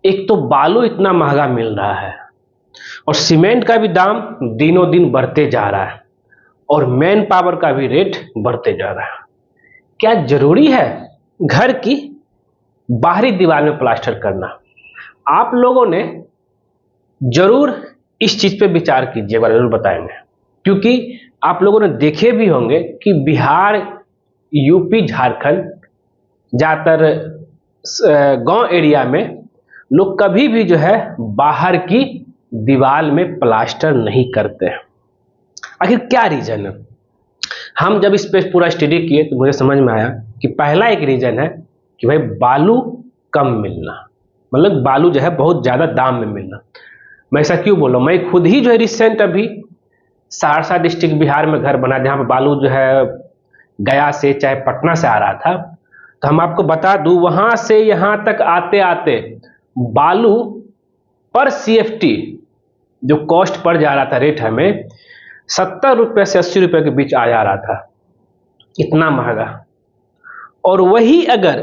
एक तो बालू इतना महंगा मिल रहा है और सीमेंट का भी दाम दिनों दिन बढ़ते जा रहा है और मैन पावर का भी रेट बढ़ते जा रहा है। क्या जरूरी है घर की बाहरी दीवार में प्लास्टर करना? आप लोगों ने जरूर इस चीज पे विचार कीजिएगा, जरूर बताएंगे, क्योंकि आप लोगों ने देखे भी होंगे कि बिहार, यूपी, झारखंड, ज्यादातर गांव एरिया में लोग कभी भी जो है बाहर की दीवार में प्लास्टर नहीं करते हैं। आखिर क्या रीजन है? हम जब इस पे पूरा स्टडी किए तो मुझे समझ में आया कि पहला एक रीजन है कि भाई बालू कम मिलना, मतलब बालू जो है बहुत ज्यादा दाम में मिलना। मैं ऐसा क्यों बोल रहा हूं? मैं खुद ही जो है रिसेंट अभी सहरसा डिस्ट्रिक्ट बिहार में घर बना, जहां पे बालू जो है गया से चाहे पटना से आ रहा था, तो हम आपको बता दूं वहां से यहां तक आते आते बालू पर सीएफटी जो कॉस्ट पड़ जा रहा था, रेट हमें 70 रुपए से 80 रुपए के बीच आ जा रहा था, इतना महंगा। और वही अगर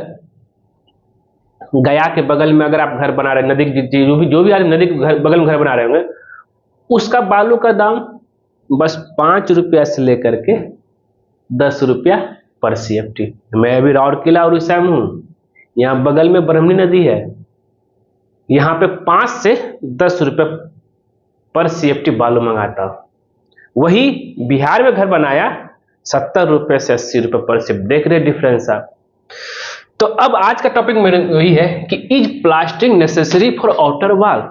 गया के बगल में अगर आप घर बना रहे, नदी जो भी नदी के बगल में घर बना रहे होंगे, उसका बालू का दाम बस 5 रुपया से लेकर के 10 रुपया पर सीएफटी। मैं अभी राउरकेला उड़ीसा में हूँ, यहाँ बगल में ब्रह्मणी नदी है, यहाँ पे 5 से 10 रुपये पर सीएफटी बालू मंगाता हूँ। वही बिहार में घर बनाया 70 रुपये से 80 रुपये पर सीएफटी। देख रहे डिफरेंस आप? तो अब आज का टॉपिक मेरे वही है कि is plastering necessary for outer wall?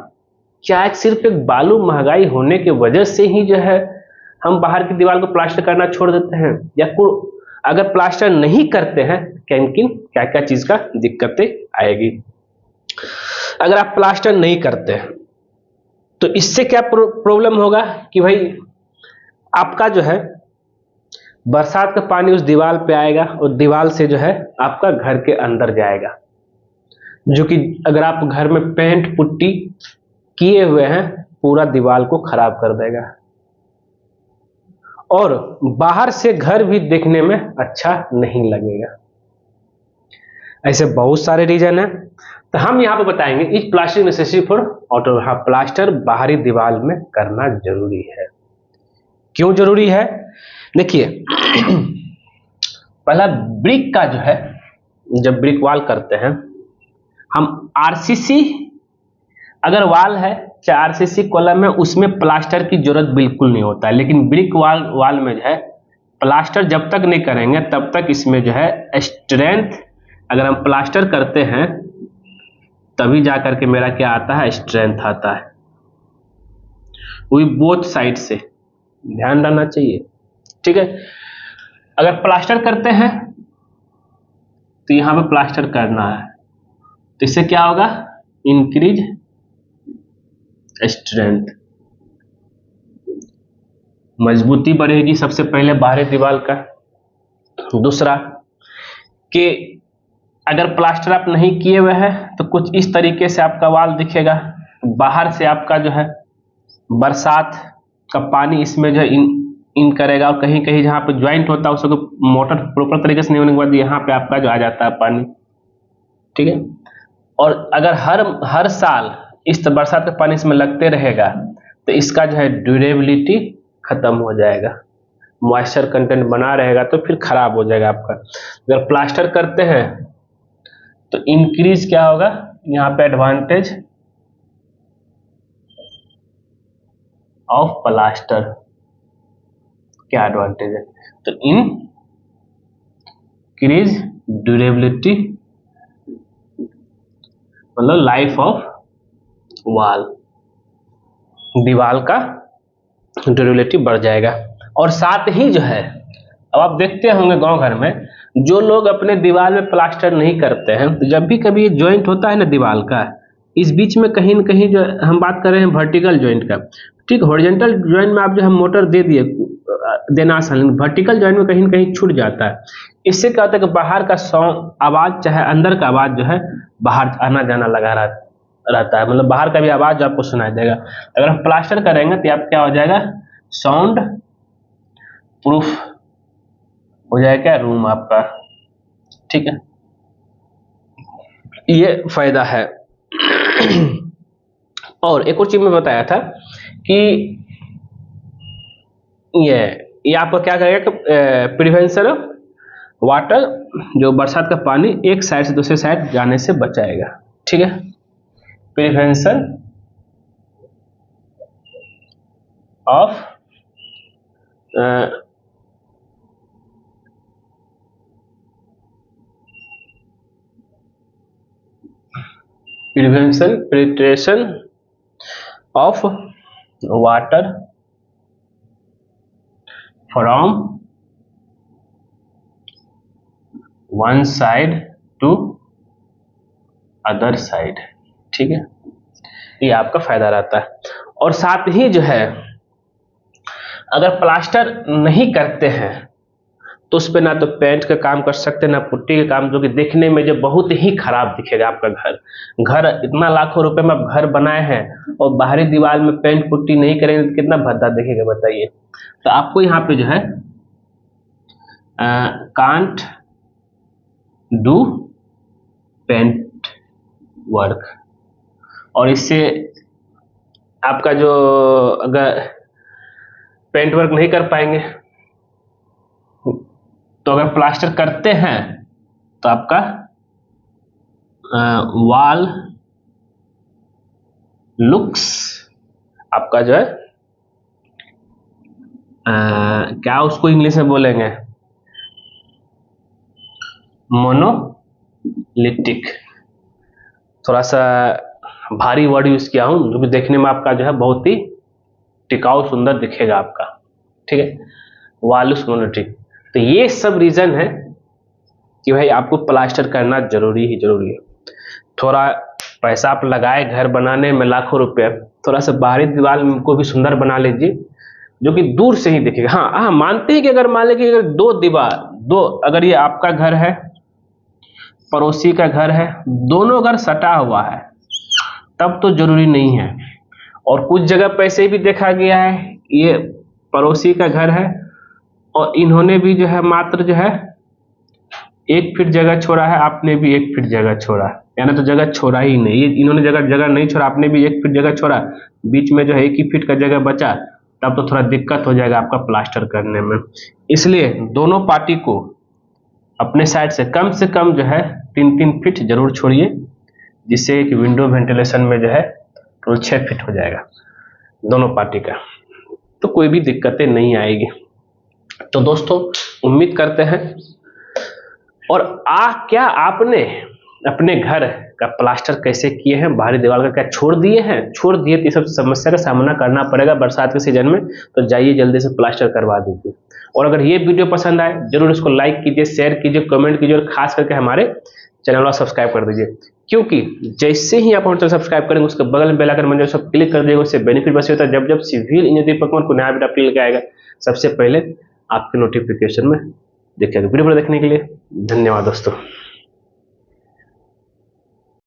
क्या सिर्फ एक बालू महंगाई होने की वजह से ही जो है हम बाहर की दीवार को प्लास्टर करना छोड़ देते हैं, या अगर प्लास्टर नहीं करते हैं क्या क्या चीज का दिक्कतें आएगी? अगर आप प्लास्टर नहीं करते तो इससे क्या प्रॉब्लम होगा कि भाई आपका जो है बरसात का पानी उस दीवार पे आएगा और दीवार से जो है आपका घर के अंदर जाएगा, जो कि अगर आप घर में पेंट पुट्टी किए हुए हैं पूरा दीवार को खराब कर देगा और बाहर से घर भी देखने में अच्छा नहीं लगेगा। ऐसे बहुत सारे रीजन है, तो हम यहाँ पे बताएंगे is plastic necessary for outer. हाँ, प्लास्टर बाहरी दीवार में करना जरूरी है। क्यों जरूरी है? देखिए पहला ब्रिक का जो है, जब ब्रिक वॉल करते हैं हम, आरसीसी अगर वॉल है चाहे आरसीसी कॉलम है, उसमें प्लास्टर की जरूरत बिल्कुल नहीं होता है। लेकिन ब्रिक वॉल में जो है प्लास्टर जब तक नहीं करेंगे तब तक इसमें जो है स्ट्रेंथ, अगर हम प्लास्टर करते हैं तभी जाकर के मेरा क्या आता है, स्ट्रेंथ आता है। वो बोथ साइड से ध्यान रखना चाहिए, ठीक है। अगर प्लास्टर करते हैं तो यहां पे प्लास्टर करना है, तो इससे क्या होगा, इंक्रीज स्ट्रेंथ, मजबूती बढ़ेगी सबसे पहले बाहरी दीवार का। दूसरा कि अगर प्लास्टर आप नहीं किए हुए हैं तो कुछ इस तरीके से आपका वॉल दिखेगा। बाहर से आपका जो है बरसात का पानी इसमें जो है इन करेगा, और कहीं कहीं जहां पे ज्वाइंट होता है उसको मोटर प्रॉपर तरीके से नहीं होने के बाद यहाँ पे आपका जो आ जाता है पानी, ठीक है। और अगर हर साल इस बरसात का पानी इसमें लगते रहेगा तो इसका जो है ड्यूरेबिलिटी खत्म हो जाएगा, मॉइस्चर कंटेंट बना रहेगा तो फिर खराब हो जाएगा आपका। अगर प्लास्टर करते हैं तो इंक्रीज क्या होगा, यहाँ पे एडवांटेज ऑफ प्लास्टर, क्या एडवांटेज है, तो इंक्रीज ड्यूरेबिलिटी, मतलब लाइफ ऑफ वॉल, दीवार का ड्यूरेबिलिटी बढ़ जाएगा। और साथ ही जो है, अब आप देखते होंगे गांव घर में जो लोग अपने दीवार में प्लास्टर नहीं करते हैं, तो जब भी कभी ज्वाइंट होता है ना दीवार का, इस बीच में कहीं न कहीं जो हम बात कर रहे हैं वर्टिकल ज्वाइंट का, ठीक, हॉरिजॉन्टल ज्वाइंट में आप जो है मोटर दे दिए देना आसान, वर्टिकल ज्वाइंट में कहीं न कहीं छूट जाता है। इससे क्या होता है कि बाहर का साउंड आवाज चाहे अंदर का आवाज जो है बाहर आना जाना लगा रहता है, मतलब बाहर का भी आवाज जो आपको सुनाई देगा। अगर हम प्लास्टर करेंगे तो आप क्या हो जाएगा, साउंड प्रूफ हो जाएगा क्या रूम आपका, ठीक है। ये फायदा है। और एक और चीज मैं बताया था कि ये आपका क्या करेगा कि प्रिवेंशन ऑफ वाटर, जो बरसात का पानी एक साइड से दूसरे साइड जाने से बचाएगा। ठीक है, prevention of filtration of water from one side to other side. ठीक है, ये आपका फायदा रहता है। और साथ ही जो है, अगर प्लास्टर नहीं करते हैं तो उस पर ना तो पेंट का काम कर सकते ना पुट्टी का काम, जो कि देखने में जो बहुत ही खराब दिखेगा आपका घर इतना लाखों रुपए में आप घर बनाए हैं और बाहरी दीवार में पेंट पुट्टी नहीं करेंगे तो कितना भद्दा दिखेगा बताइए। तो आपको यहाँ पे जो है कांट डू पेंट वर्क, और इससे आपका जो अगर पेंट वर्क नहीं कर पाएंगे तो अगर प्लास्टर करते हैं तो आपका वॉल लुक्स आपका जो है क्या उसको इंग्लिश में बोलेंगे, मोनोलिथिक। थोड़ा सा भारी वर्ड यूज किया हूं, जो भी देखने में आपका जो है बहुत ही टिकाऊ सुंदर दिखेगा आपका। ठीक है, वॉल्स मोनोलिथिक। तो ये सब रीजन है कि भाई आपको प्लास्टर करना जरूरी है। थोड़ा पैसा आप लगाए घर बनाने में लाखों रुपए, थोड़ा सा बाहरी दीवार को भी सुंदर बना लीजिए जो कि दूर से ही दिखेगा। हाँ, मानते हैं कि अगर मान लीजिए अगर दो अगर ये आपका घर है, पड़ोसी का घर है, दोनों घर सटा हुआ है तब तो जरूरी नहीं है। और कुछ जगह पैसे भी देखा गया है, ये पड़ोसी का घर है और इन्होंने भी जो है मात्र जो है 1 फीट जगह छोड़ा है, आपने भी 1 फीट जगह छोड़ा, यानी तो जगह छोड़ा ही नहीं, इन्होंने जगह नहीं छोड़ा, आपने भी 1 फीट जगह छोड़ा, बीच में जो है 1 ही फीट का जगह बचा, तब तो थोड़ा दिक्कत हो जाएगा आपका प्लास्टर करने में। इसलिए दोनों पार्टी को अपने साइड से कम जो है 3-3 फीट जरूर छोड़िए, जिससे कि विंडो वेंटिलेशन में जो है तो 6 फीट हो जाएगा दोनों पार्टी का, तो कोई भी दिक्कतें नहीं आएगी। तो दोस्तों उम्मीद करते हैं, और क्या आपने अपने घर का प्लास्टर कैसे किए हैं, बाहरी दीवार का क्या छोड़ दिए तो इस सब समस्या का सामना करना पड़ेगा बरसात के सीजन में। तो जाइए जल्दी से प्लास्टर करवा दीजिए। और अगर ये वीडियो पसंद आए जरूर इसको लाइक कीजिए, शेयर कीजिए, कमेंट कीजिए और खास करके हमारे चैनल को सब्सक्राइब कर दीजिए, क्योंकि जैसे ही आप हमारे चैनल सब्सक्राइब करेंगे उसके बगल में बेल आइकन बन जाएगा, सब क्लिक कर दीजिएगा। उससे बेनिफिट बस होता है जब सिविल इंजीनियरिंग पकवान को नया वीडियो लेके आएगा सबसे पहले आपके नोटिफिकेशन में दिखेगा। वीडियो देखने के लिए धन्यवाद दोस्तों।